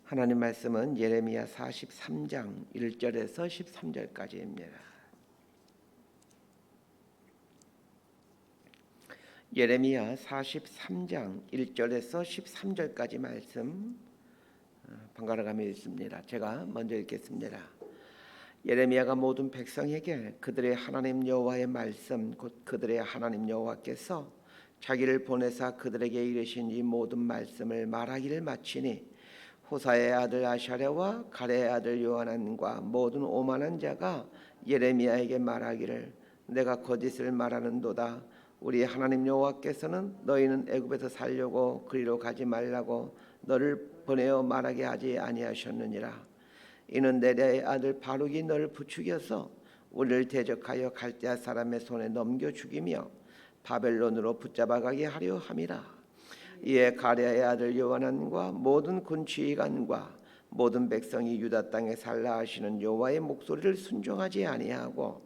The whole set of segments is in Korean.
하나님 말씀은 예레미야 43장 1절에서 13절까지입니다. 예레미야 43장 1절에서 13절까지 말씀 번갈아 가며 읽습니다. 제가 먼저 읽겠습니다. 예레미야가 모든 백성에게 그들의 하나님 여호와의 말씀 곧 그들의 하나님 여호와께서 자기를 보내사 그들에게 이르신 이 모든 말씀을 말하기를 마치니 호사의 아들 아샤랴와 가레의 아들 요하난과 모든 오만한 자가 예레미야에게 말하기를 내가 거짓을 말하는도다. 우리 하나님 여호와께서는 너희는 애굽에서 살려고 그리로 가지 말라고 너를 보내어 말하게 하지 아니하셨느니라. 이는 네리아의 아들 바룩이 너를 부추겨서 우리를 대적하여 갈대아 사람의 손에 넘겨 죽이며 바벨론으로 붙잡아가게 하려 함이라. 이에 가레아의 아들 요하난과 모든 군 지휘관과 모든 백성이 유다 땅에 살라 하시는 여호와의 목소리를 순종하지 아니하고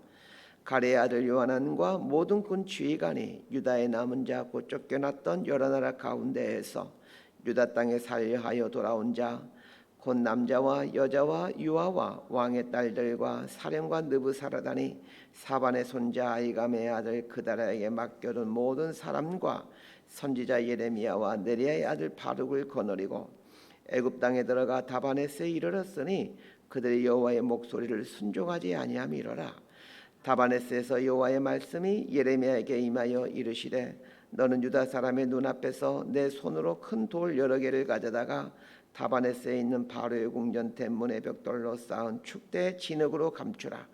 가레아의 아들 요하난과 모든 군 지휘관이 유다의 남은 자 곧 쫓겨났던 여러 나라 가운데에서 유다 땅에 살려 하여 돌아온 자 곧 남자와 여자와 유아와 왕의 딸들과 사령관 느부사라다니 사반의 손자 아이감의 아들 그다라에게 맡겨둔 모든 사람과 선지자 예레미야와 네리야의 아들 바룩을 거느리고 애굽 땅에 들어가 다바네스에 이르렀으니 그들이 여호와의 목소리를 순종하지 아니함이로라. 다바네스에서 여호와의 말씀이 예레미야에게 임하여 이르시되 너는 유다 사람의 눈앞에서 내 손으로 큰 돌 여러 개를 가져다가 다바네스에 있는 바로의 궁전 대문의 벽돌로 쌓은 축대의 진흙으로 감추라.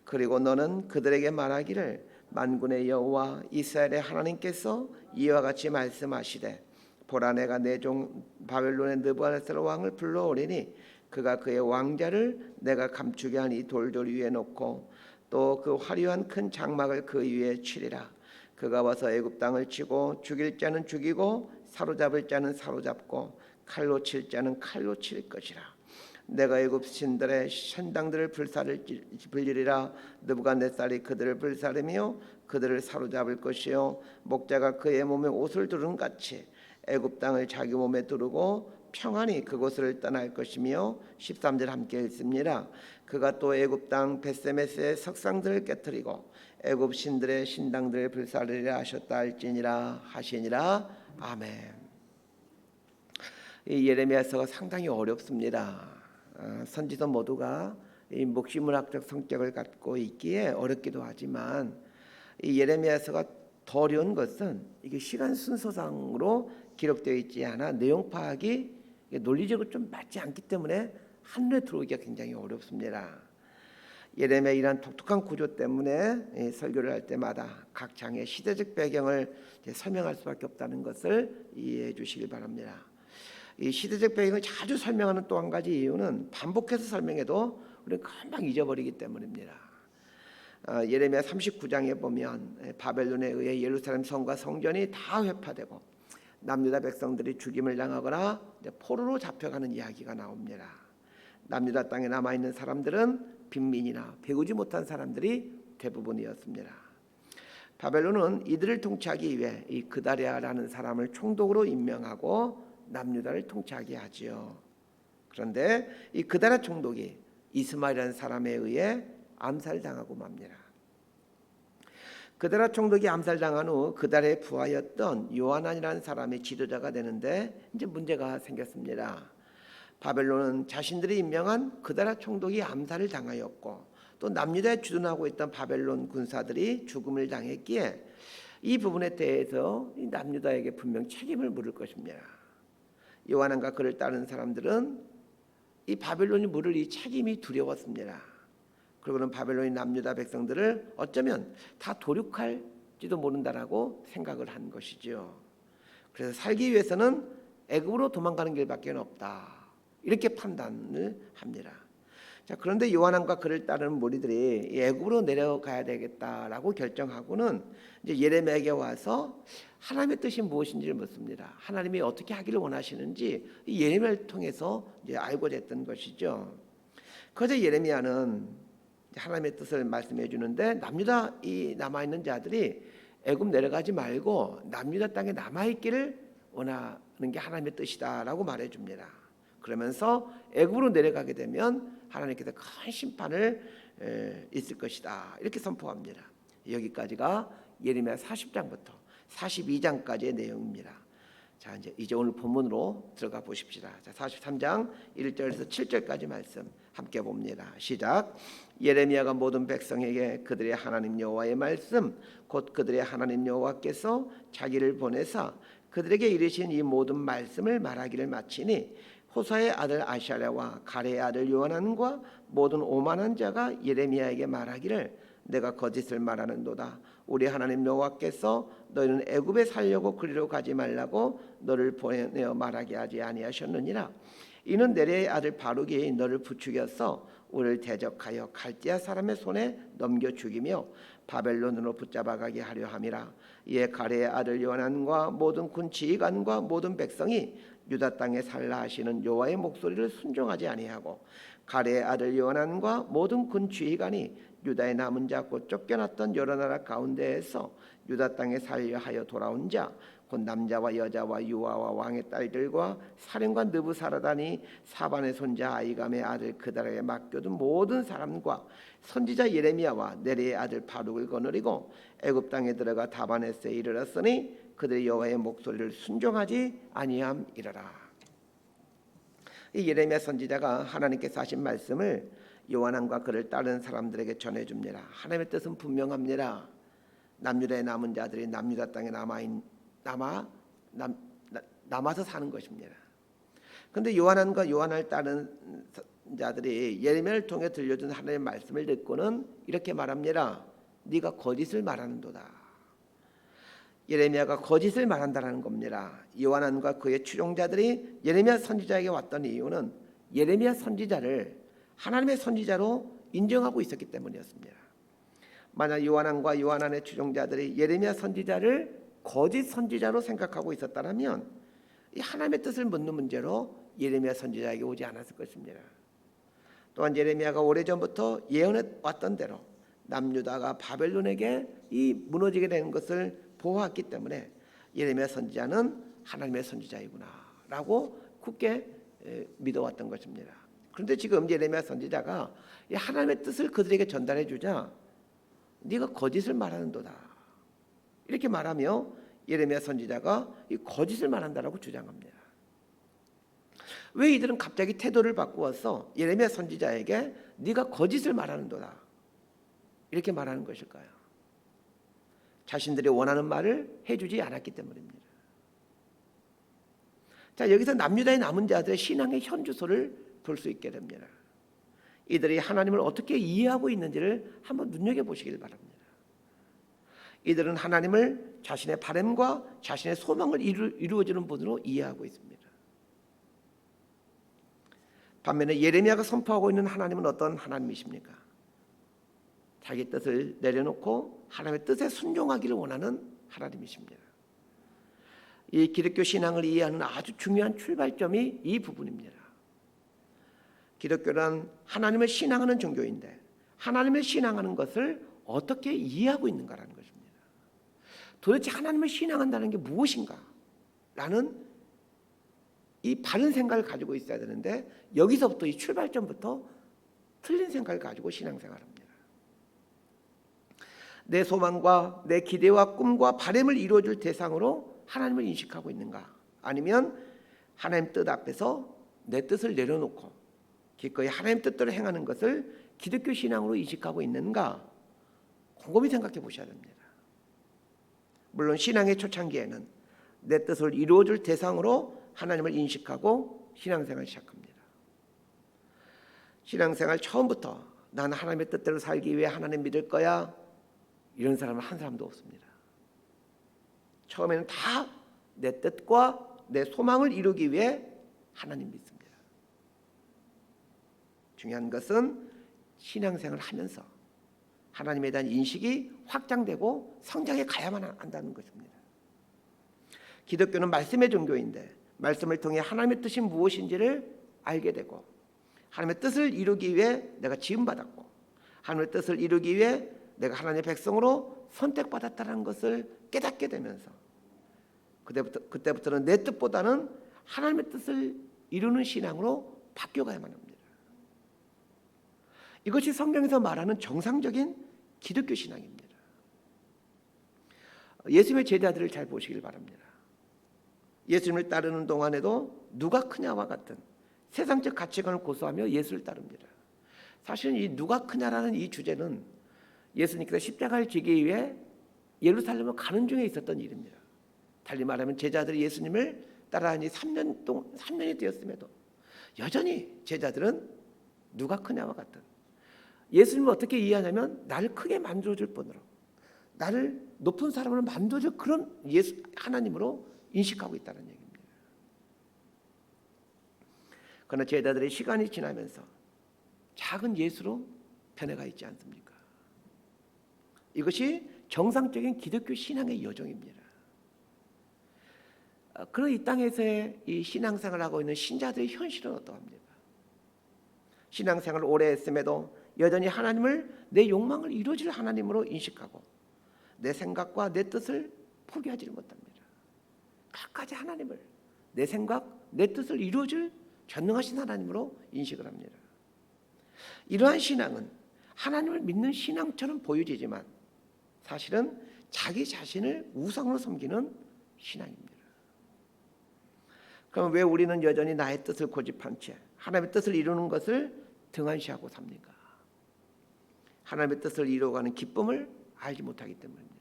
그리고 너는 그들에게 말하기를 만군의 여호와 이스라엘의 하나님께서 이와 같이 말씀하시되 보라 내가 내 종 바벨론의 느부갓네살 왕을 불러오리니 그가 그의 왕자를 내가 감추게 한 이 돌들 위에 놓고 또 그 화려한 큰 장막을 그 위에 치리라. 그가 와서 애굽 땅을 치고 죽일 자는 죽이고 사로잡을 자는 사로잡고 칼로 칠 자는 칼로 칠 것이라. 내가 애굽 신들의 신당들을 불리리라. 느부갓네살이 그들을 불사르며 그들을 사로잡을 것이요 목자가 그의 몸에 옷을 두른 같이 애굽 땅을 자기 몸에 두르고 평안히 그곳을 떠날 것이며 13절 함께 읽습니다. 그가 또 애굽 땅 벳세메스의 석상들을 깨뜨리고 애굽 신들의 신당들을 불사르리라 하셨다 할지니라 하시니라. 아멘. 이 예레미야서가 상당히 어렵습니다. 선지서 모두가 이 목시문학적 성격을 갖고 있기에 어렵기도 하지만 이 예레미야서가 더 어려운 것은 이게 시간 순서상으로 기록되어 있지 않아 내용 파악이 논리적으로 좀 맞지 않기 때문에 한눈에 들어오기가 굉장히 어렵습니다. 예레미야 이런 독특한 구조 때문에 설교를 할 때마다 각 장의 시대적 배경을 설명할 수밖에 없다는 것을 이해해 주시길 바랍니다. 이 시대적 배경을 자주 설명하는 또 한 가지 이유는 반복해서 설명해도 우리는 금방 잊어버리기 때문입니다. 예레미야 39장에 보면 바벨론에 의해 예루살렘 성과 성전이 다 회파되고 남유다 백성들이 죽임을 당하거나 포로로 잡혀가는 이야기가 나옵니다. 남유다 땅에 남아있는 사람들은 빈민이나 배우지 못한 사람들이 대부분이었습니다. 바벨론은 이들을 통치하기 위해 이 그다랴라는 사람을 총독으로 임명하고 남유다를 통치하게 하지요. 그런데 이 그다랴 총독이 이스마엘이라는 사람에 의해 암살당하고 맙니다. 그다랴 총독이 암살당한 후 그다랴의 부하였던 요하난이라는 사람이 지도자가 되는데 이제 문제가 생겼습니다. 바벨론은 자신들이 임명한 그다랴 총독이 암살을 당하였고 또 남유다에 주둔하고 있던 바벨론 군사들이 죽음을 당했기에 이 부분에 대해서 이 남유다에게 분명 책임을 물을 것입니다. 요하난과 그를 따르는 사람들은 이 바벨론이 물을 이 책임이 두려웠습니다. 그리고는 바벨론이 남유다 백성들을 어쩌면 다 도륙할지도 모른다라고 생각을 한 것이죠. 그래서 살기 위해서는 애굽으로 도망가는 길밖에 없다 이렇게 판단을 합니다. 자, 그런데 요하난과 그를 따르는 무리들이 애굽으로 내려가야 되겠다라고 결정하고는 이제 예레미야에게 와서 하나님의 뜻이 무엇인지를 묻습니다. 하나님이 어떻게 하기를 원하시는지 이 예레미야를 통해서 이제 알고 됐던 것이죠. 그래서 예레미야는 하나님의 뜻을 말씀해 주는데 남유다 이 남아 있는 자들이 애굽 내려가지 말고 남유다 땅에 남아 있기를 원하는 게 하나님의 뜻이다라고 말해 줍니다. 그러면서 애굽으로 내려가게 되면 하나님께서 큰 심판을 있을 것이다. 이렇게 선포합니다. 여기까지가 예레미야 40장부터 42장까지의 내용입니다. 자, 이제 오늘 본문으로 들어가 보십시다. 자, 43장 1절에서 7절까지 말씀 함께 봅니다. 시작. 예레미야가 모든 백성에게 그들의 하나님 여호와의 말씀 곧 그들의 하나님 여호와께서 자기를 보내사 그들에게 이르신 이 모든 말씀을 말하기를 마치니 호사의 아들 아샤랴와 가레의 아들 요하난과 모든 오만한 자가 예레미야에게 말하기를 내가 거짓을 말하는도다. 우리 하나님 여호와께서 너희는 애굽에 살려고 그리로 가지 말라고 너를 보내어 말하게 하지 아니하셨느니라. 이는 내레의 아들 바룩이 너를 부추겨서 우리를 대적하여 갈대아 사람의 손에 넘겨 죽이며 바벨론으로 붙잡아가게 하려 함이라. 이에 가레의 아들 요하난과 모든 군 지휘관과 모든 백성이 유다 땅에 살라 하시는 여호와의 목소리를 순종하지 아니하고 가레의 아들 요하난과 모든 군 지휘관이 유다의 남은 자 곧 쫓겨났던 여러 나라 가운데에서 유다 땅에 살려 하여 돌아온 자 곧 남자와 여자와 유아와 왕의 딸들과 사령관 느부사라다니 사반의 손자 아이감의 아들 그달에게 맡겨둔 모든 사람과 선지자 예레미야와 네리의 아들 바룩을 거느리고 애굽 땅에 들어가 다바네스에 이르렀으니 그들이 여호와의 목소리를 순종하지 아니함이러라. 이 예레미야 선지자가 하나님께서 하신 말씀을 요한왕과 그를 따르는 사람들에게 전해줍니다. 하나님의 뜻은 분명합니다. 남유다의 남은 자들이 남유다 땅에 남아서 사는 것입니다. 그런데 요한왕과 요한을 따르는 자들이 예레미야를 통해 들려준 하나님의 말씀을 듣고는 이렇게 말합니다. 네가 거짓을 말하는도다. 예레미야가 거짓을 말한다는 겁니다. 요한왕과 그의 추종자들이 예레미야 선지자에게 왔던 이유는 예레미야 선지자를 하나님의 선지자로 인정하고 있었기 때문이었습니다. 만약 요한왕과 요한왕의 추종자들이 예레미야 선지자를 거짓 선지자로 생각하고 있었다면 이 하나님의 뜻을 묻는 문제로 예레미야 선지자에게 오지 않았을 것입니다. 또한 예레미야가 오래전부터 예언해 왔던 대로 남유다가 바벨론에게 이 무너지게 되는 것을 보았기 때문에 예레미야 선지자는 하나님의 선지자이구나라고 굳게 믿어왔던 것입니다. 그런데 지금 예레미야 선지자가 하나님의 뜻을 그들에게 전달해 주자 네가 거짓을 말하는도다 이렇게 말하며 예레미야 선지자가 이 거짓을 말한다라고 주장합니다. 왜 이들은 갑자기 태도를 바꾸어서 예레미야 선지자에게 네가 거짓을 말하는도다 이렇게 말하는 것일까요? 자신들이 원하는 말을 해주지 않았기 때문입니다. 자, 여기서 남유다의 남은 자들의 신앙의 현주소를 볼 수 있게 됩니다. 이들이 하나님을 어떻게 이해하고 있는지를 한번 눈여겨보시길 바랍니다. 이들은 하나님을 자신의 바람과 자신의 소망을 이루어주는 분으로 이해하고 있습니다. 반면에 예레미야가 선포하고 있는 하나님은 어떤 하나님이십니까? 자기 뜻을 내려놓고 하나님의 뜻에 순종하기를 원하는 하나님이십니다. 이 기독교 신앙을 이해하는 아주 중요한 출발점이 이 부분입니다. 기독교란 하나님을 신앙하는 종교인데 하나님을 신앙하는 것을 어떻게 이해하고 있는가라는 것입니다. 도대체 하나님을 신앙한다는 게 무엇인가? 라는 이 바른 생각을 가지고 있어야 되는데 여기서부터 이 출발점부터 틀린 생각을 가지고 신앙생활합니다. 내 소망과 내 기대와 꿈과 바람을 이루어줄 대상으로 하나님을 인식하고 있는가? 아니면 하나님 뜻 앞에서 내 뜻을 내려놓고 기꺼이 하나님 뜻대로 행하는 것을 기독교 신앙으로 인식하고 있는가? 곰곰이 생각해 보셔야 됩니다. 물론 신앙의 초창기에는 내 뜻을 이루어줄 대상으로 하나님을 인식하고 신앙생활을 시작합니다. 신앙생활 처음부터 난 하나님의 뜻대로 살기 위해 하나님 믿을 거야 이런 사람은 한 사람도 없습니다. 처음에는 다 내 뜻과 내 소망을 이루기 위해 하나님 믿습니다. 중요한 것은 신앙생활을 하면서 하나님에 대한 인식이 확장되고 성장해 가야만 한다는 것입니다. 기독교는 말씀의 종교인데 말씀을 통해 하나님의 뜻이 무엇인지를 알게 되고 하나님의 뜻을 이루기 위해 내가 지음받았고 하나님의 뜻을 이루기 위해 내가 하나님의 백성으로 선택받았다는 것을 깨닫게 되면서 그때부터는 내 뜻보다는 하나님의 뜻을 이루는 신앙으로 바뀌어가야만 합니다. 이것이 성경에서 말하는 정상적인 기독교 신앙입니다. 예수님의 제자들을 잘 보시길 바랍니다. 예수님을 따르는 동안에도 누가 크냐와 같은 세상적 가치관을 고수하며 예수를 따릅니다. 사실은 이 누가 크냐라는 이 주제는 예수님께서 십자가를 지기 위해 예루살렘을 가는 중에 있었던 일입니다. 달리 말하면 제자들이 예수님을 따라한 지 3년이 되었음에도 여전히 제자들은 누가 크냐와 같은, 예수님을 어떻게 이해하냐면 나를 크게 만들어줄 뿐으로, 나를 높은 사람으로 만들어줄 그런 하나님으로 인식하고 있다는 얘기입니다. 그러나 제자들의 시간이 지나면서 작은 예수로 변해가 있지 않습니까? 이것이 정상적인 기독교 신앙의 여정입니다. 그런 이 땅에서의 이 신앙생활을 하고 있는 신자들의 현실은 어떠합니까? 신앙생활을 오래 했음에도 여전히 하나님을 내 욕망을 이루어질 하나님으로 인식하고 내 생각과 내 뜻을 포기하지를 못합니다. 끝까지 하나님을 내 생각, 내 뜻을 이루어줄 전능하신 하나님으로 인식을 합니다. 이러한 신앙은 하나님을 믿는 신앙처럼 보여지지만 사실은 자기 자신을 우상으로 섬기는 신앙입니다. 그럼 왜 우리는 여전히 나의 뜻을 고집한 채 하나님의 뜻을 이루는 것을 등한시하고 삽니까? 하나님의 뜻을 이루어가는 기쁨을 알지 못하기 때문입니다.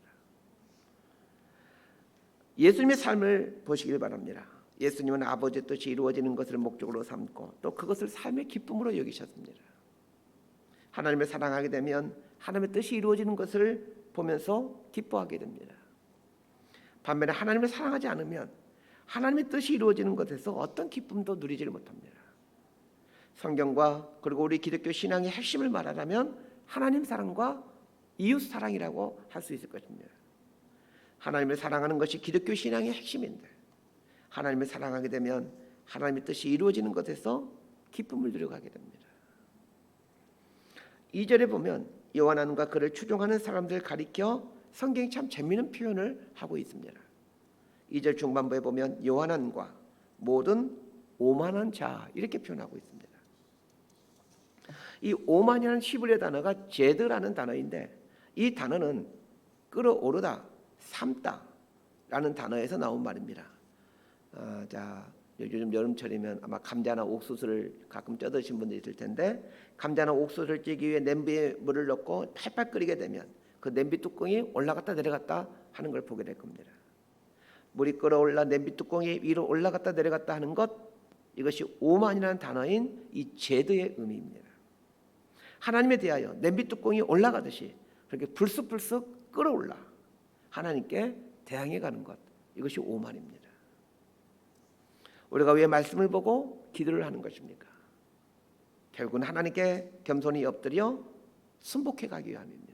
예수님의 삶을 보시길 바랍니다. 예수님은 아버지의 뜻이 이루어지는 것을 목적으로 삼고 또 그것을 삶의 기쁨으로 여기셨습니다. 하나님을 사랑하게 되면 하나님의 뜻이 이루어지는 것을 보면서 기뻐하게 됩니다. 반면에 하나님을 사랑하지 않으면 하나님의 뜻이 이루어지는 것에서 어떤 기쁨도 누리지를 못합니다. 성경과 그리고 우리 기독교 신앙의 핵심을 말하자면 하나님 사랑과 이웃 사랑이라고 할 수 있을 것입니다. 하나님을 사랑하는 것이 기독교 신앙의 핵심인데 하나님을 사랑하게 되면 하나님의 뜻이 이루어지는 것에서 기쁨을 누려가게 됩니다. 2절에 보면 요한과 그를 추종하는 사람들 가리켜 성경이 참 재미있는 표현을 하고 있습니다. 2절 중반부에 보면 요한과 모든 오만한 자 이렇게 표현하고 있습니다. 이 오만이라는 히브리어 단어가 제드라는 단어인데 이 단어는 끌어오르다, 삶다라는 단어에서 나온 말입니다. 요즘 여름철이면 아마 감자나 옥수수를 가끔 쪄 드신 분들이 있을 텐데 감자나 옥수수를 찌기 위해 냄비에 물을 넣고 팔팔 끓이게 되면 그 냄비 뚜껑이 올라갔다 내려갔다 하는 걸 보게 될 겁니다. 물이 끓어올라 냄비 뚜껑이 위로 올라갔다 내려갔다 하는 것, 이것이 오만이라는 단어인 이 제드의 의미입니다. 하나님에 대하여 냄비 뚜껑이 올라가듯이 그렇게 불쑥불쑥 끌어올라 하나님께 대항해 가는 것, 이것이 오만입니다. 우리가 왜 말씀을 보고 기도를 하는 것입니까? 결국은 하나님께 겸손히 엎드려 순복해 가기 위함입니다.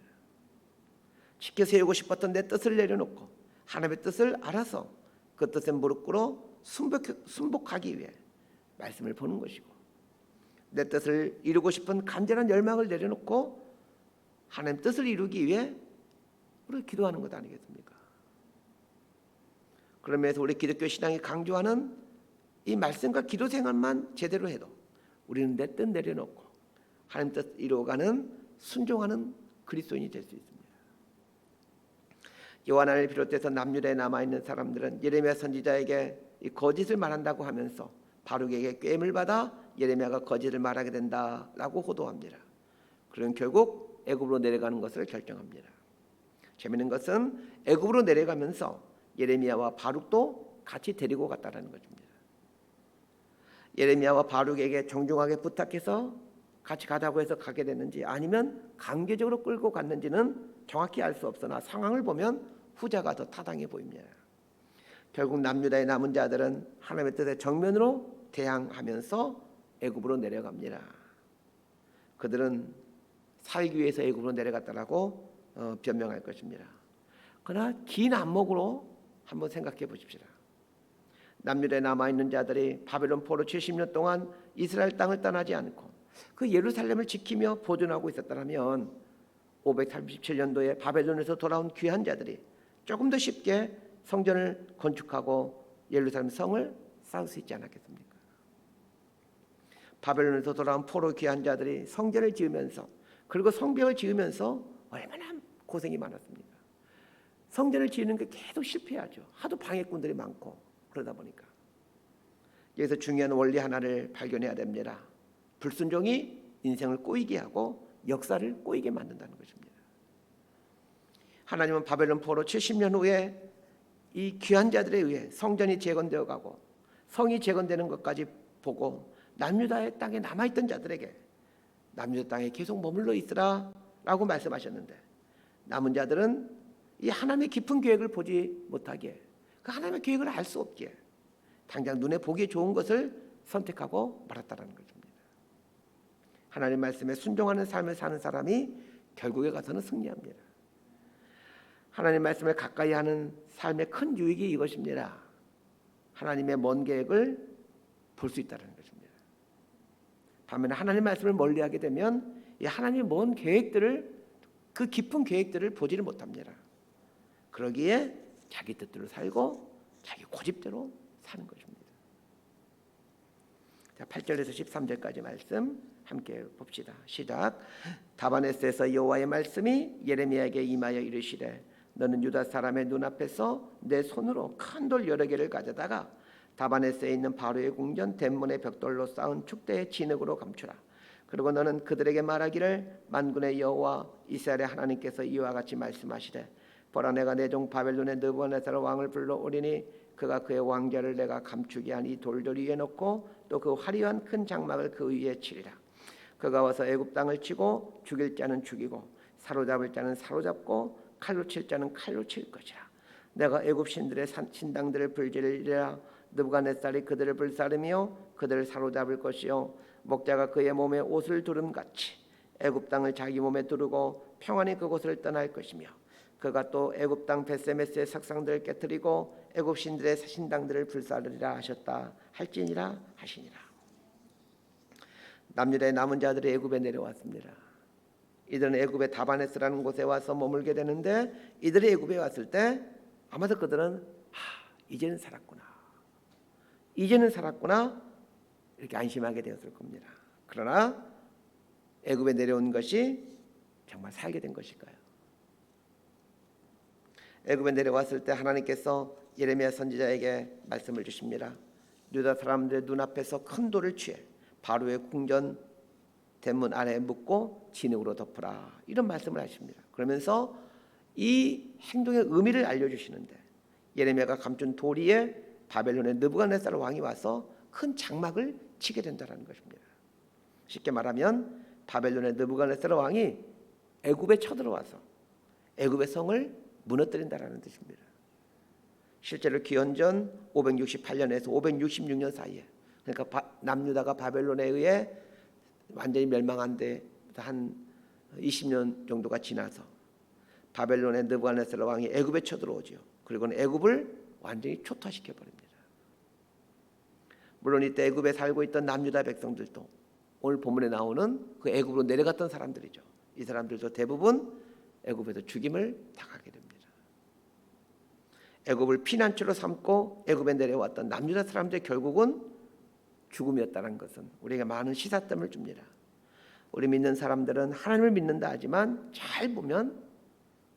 지켜 세우고 싶었던 내 뜻을 내려놓고 하나님의 뜻을 알아서 그 뜻에 무릎 꿇어 순복하기 위해 말씀을 보는 것이고, 내 뜻을 이루고 싶은 간절한 열망을 내려놓고 하나님 뜻을 이루기 위해 우리가 기도하는 것 아니겠습니까? 그러면서 우리 기독교 신앙이 강조하는 이 말씀과 기도 생활만 제대로 해도 우리는 내 뜻 내려놓고 하나님 뜻 이루어가는 순종하는 그리스도인이 될 수 있습니다. 요한을 비롯해서 남유다에 남아있는 사람들은 예레미야 선지자에게 이 거짓을 말한다고 하면서 바룩에게 꾀임을 받아 예레미야가 거짓을 말하게 된다라고 호도합니다. 그런 결국 애굽으로 내려가는 것을 결정합니다. 재미있는 것은 애굽으로 내려가면서 예레미야와 바룩도 같이 데리고 갔다는 것입니다. 예레미야와 바룩에게 정중하게 부탁해서 같이 가자고 해서 가게 됐는지 아니면 강제적으로 끌고 갔는지는 정확히 알 수 없으나 상황을 보면 후자가 더 타당해 보입니다. 결국 남유다의 남은 자들은 하나님의 뜻에 정면으로 대항하면서 애굽으로 내려갑니다. 그들은 살기 위해서 애굽으로 내려갔다라고 변명할 것입니다. 그러나 긴 안목으로 한번 생각해 보십시오. 남유다에 남아있는 자들이 바벨론 포로 70년 동안 이스라엘 땅을 떠나지 않고 그 예루살렘을 지키며 보존하고 있었다면 537년도에 바벨론에서 돌아온 귀한 자들이 조금 더 쉽게 성전을 건축하고 예루살렘 성을 쌓을 수 있지 않았겠습니까? 바벨론에서 돌아온 포로 귀한 자들이 성전을 지으면서 그리고 성벽을 지으면서 얼마나 고생이 많았습니까? 성전을 지으는 게 계속 실패하죠. 하도 방해꾼들이 많고 그러다 보니까. 여기서 중요한 원리 하나를 발견해야 됩니다. 불순종이 인생을 꼬이게 하고 역사를 꼬이게 만든다는 것입니다. 하나님은 바벨론 포로 70년 후에 이 귀한 자들에 의해 성전이 재건되어 가고 성이 재건되는 것까지 보고 남유다의 땅에 남아있던 자들에게 남유다 땅에 계속 머물러 있으라 라고 말씀하셨는데, 남은 자들은 이 하나님의 깊은 계획을 보지 못하기에, 그 하나님의 계획을 알 수 없기에 당장 눈에 보기 좋은 것을 선택하고 말았다는 것입니다. 하나님 말씀에 순종하는 삶을 사는 사람이 결국에 가서는 승리합니다. 하나님 말씀을 가까이 하는 삶의 큰 유익이 이것입니다. 하나님의 먼 계획을 볼 수 있다는 것입니다. 반면에 하나님 말씀을 멀리하게 되면 이 하나님의 먼 계획들을, 그 깊은 계획들을 보지를 못합니다. 그러기에 자기 뜻대로 살고 자기 고집대로 사는 것입니다. 자, 8절에서 13절까지 말씀 함께 봅시다. 시작. 다바네스에서 여호와의 말씀이 예레미야에게 임하여 이르시되, 너는 유다 사람의 눈앞에서 내 손으로 큰 돌 여러 개를 가져다가 다바네스에 있는 바로의 궁전 덴문의 벽돌로 쌓은 축대의 진흙으로 감추라. 그리고 너는 그들에게 말하기를, 만군의 여호와 이스라엘의 하나님께서 이와 같이 말씀하시되, 보라, 내가 내 종 바벨론의 느부갓네살 왕을 불러오리니 그가 그의 왕좌를 내가 감추게 한 이 돌들 위에 놓고 또 그 화려한 큰 장막을 그 위에 치리라. 그가 와서 애굽 땅을 치고 죽일 자는 죽이고 사로잡을 자는 사로잡고 칼로 칠 자는 칼로 칠 것이라. 내가 애굽 신들의 신당들을 불지르리라. 느부갓네살이 그들을 불사르며 그들을 사로잡을 것이요, 목자가 그의 몸에 옷을 두름같이 애굽 땅을 자기 몸에 두르고 평안히 그곳을 떠날 것이며, 그가 또 애굽 땅 벳세메스의 석상들을 깨뜨리고 애굽 신들의 신당들을 불사르리라 하셨다 할지니라 하시니라. 남유다의 남은 자들이 애굽에 내려왔습니다. 이들은 애굽의 다바네스라는 곳에 와서 머물게 되는데, 이들이 애굽에 왔을 때 아마도 그들은 이제는 살았구나 이렇게 안심하게 되었을 겁니다. 그러나 애굽에 내려온 것이 정말 살게 된 것일까요? 애굽에 내려왔을 때 하나님께서 예레미야 선지자에게 말씀을 주십니다. 유다 사람들의 눈앞에서 큰 돌을 취해 바로의 궁전 대문 아래에 묻고 진흙으로 덮으라, 이런 말씀을 하십니다. 그러면서 이 행동의 의미를 알려주시는데, 예레미야가 감춘 돌 위에 바벨론의 느부갓네살 왕이 와서 큰 장막을 치게 된다는 것입니다. 쉽게 말하면 바벨론의 느부갓네살 왕이 애굽에 쳐들어와서 애굽의 성을 무너뜨린다는 뜻입니다. 실제로 기원전 568년에서 566년 사이에, 그러니까 남유다가 바벨론에 의해 완전히 멸망한 데 한 20년 정도가 지나서 바벨론의 느부갓네살 왕이 애굽에 쳐들어오죠. 그리고는 애굽을 완전히 초토화시켜 버립니다. 물론 이때 애굽에 살고 있던 남유다 백성들도 오늘 본문에 나오는 그 애굽으로 내려갔던 사람들이죠. 이 사람들도 대부분 애굽에서 죽임을 당하게 됩니다. 애굽을 피난처로 삼고 애굽에 내려왔던 남유다 사람들의 결국은 죽음이었다는 것은 우리에게 많은 시사점을 줍니다. 우리 믿는 사람들은 하나님을 믿는다 하지만 잘 보면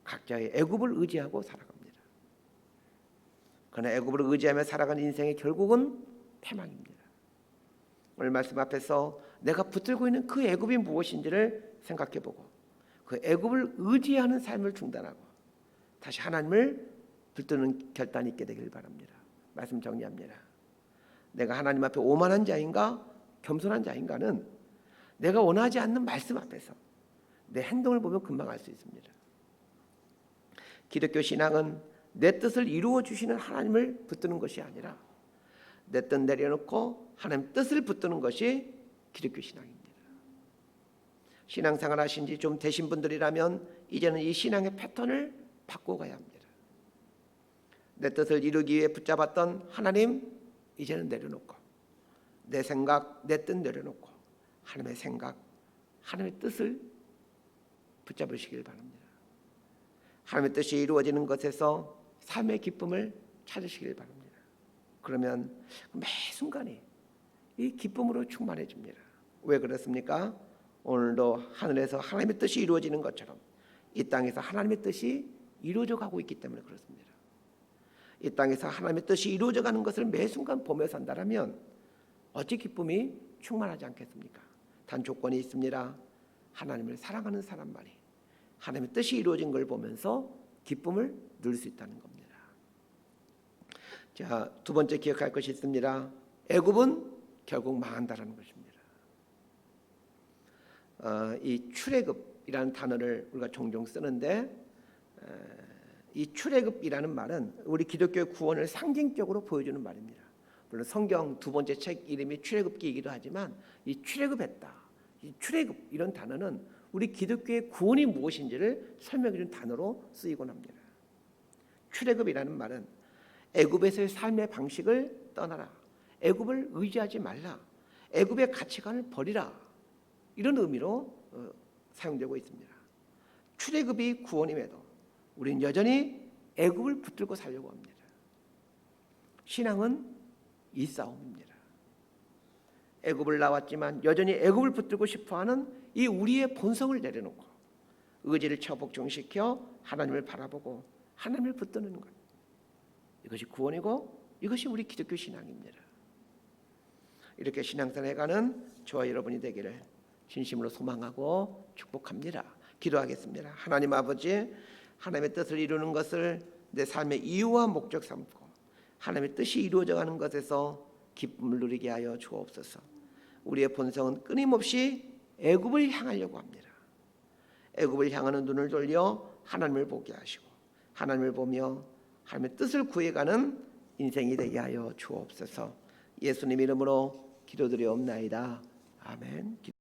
각자의 애굽을 의지하고 살아갑니다. 그러나 애굽을 의지하며 살아가는 인생의 결국은 패망입니다. 오늘 말씀 앞에서 내가 붙들고 있는 그 애굽이 무엇인지를 생각해보고 그 애굽을 의지하는 삶을 중단하고 다시 하나님을 붙드는 결단이 있게 되길 바랍니다. 말씀 정리합니다. 내가 하나님 앞에 오만한 자인가 겸손한 자인가는 내가 원하지 않는 말씀 앞에서 내 행동을 보면 금방 알 수 있습니다. 기독교 신앙은 내 뜻을 이루어 주시는 하나님을 붙드는 것이 아니라 내 뜻 내려놓고 하나님 뜻을 붙드는 것이 기독교 신앙입니다. 신앙생활 하신 지 좀 되신 분들이라면 이제는 이 신앙의 패턴을 바꿔가야 합니다. 내 뜻을 이루기 위해 붙잡았던 하나님 이제는 내려놓고 내 생각, 내 뜻 내려놓고 하나님의 생각, 하나님의 뜻을 붙잡으시길 바랍니다. 하나님의 뜻이 이루어지는 것에서 삶의 기쁨을 찾으시길 바랍니다. 그러면 매 순간이 이 기쁨으로 충만해집니다. 왜 그렇습니까? 오늘도 하늘에서 하나님의 뜻이 이루어지는 것처럼 이 땅에서 하나님의 뜻이 이루어져 가고 있기 때문에 그렇습니다. 이 땅에서 하나님의 뜻이 이루어져 가는 것을 매 순간 보며 산다면 어찌 기쁨이 충만하지 않겠습니까? 단 조건이 있습니다. 하나님을 사랑하는 사람만이 하나님의 뜻이 이루어진 걸 보면서 기쁨을 누릴 수 있다는 겁니다. 자, 두 번째 기억할 것이 있습니다. 애굽은 결국 망한다라는 것입니다. 이 출애굽이라는 단어를 우리가 종종 쓰는데 이 출애굽이라는 말은 우리 기독교의 구원을 상징적으로 보여주는 말입니다. 물론 성경 두 번째 책 이름이 출애굽기이기도 하지만 이 출애굽했다, 이 출애굽 이런 단어는 우리 기독교의 구원이 무엇인지를 설명해 준 단어로 쓰이곤 합니다. 출애굽이라는 말은 애굽에서의 삶의 방식을 떠나라, 애굽을 의지하지 말라, 애굽의 가치관을 버리라, 이런 의미로 사용되고 있습니다. 출애굽이 구원임에도 우리는 여전히 애굽을 붙들고 살려고 합니다. 신앙은 이 싸움입니다. 애굽을 나왔지만 여전히 애굽을 붙들고 싶어하는 이 우리의 본성을 내려놓고 의지를 처복종시켜 하나님을 바라보고 하나님을 붙드는 것, 이것이 구원이고 이것이 우리 기독교 신앙입니다. 이렇게 신앙생활 해가는 저와 여러분이 되기를 진심으로 소망하고 축복합니다. 기도하겠습니다. 하나님 아버지, 하나님의 뜻을 이루는 것을 내 삶의 이유와 목적 삼고 하나님의 뜻이 이루어져가는 것에서 기쁨을 누리게 하여 주옵소서. 우리의 본성은 끊임없이 애굽을 향하려고 합니다. 애굽을 향하는 눈을 돌려 하나님을 보게 하시고 하나님을 보며 하나님의 뜻을 구해가는 인생이 되게 하여 주옵소서. 예수님 이름으로 기도드리옵나이다. 아멘.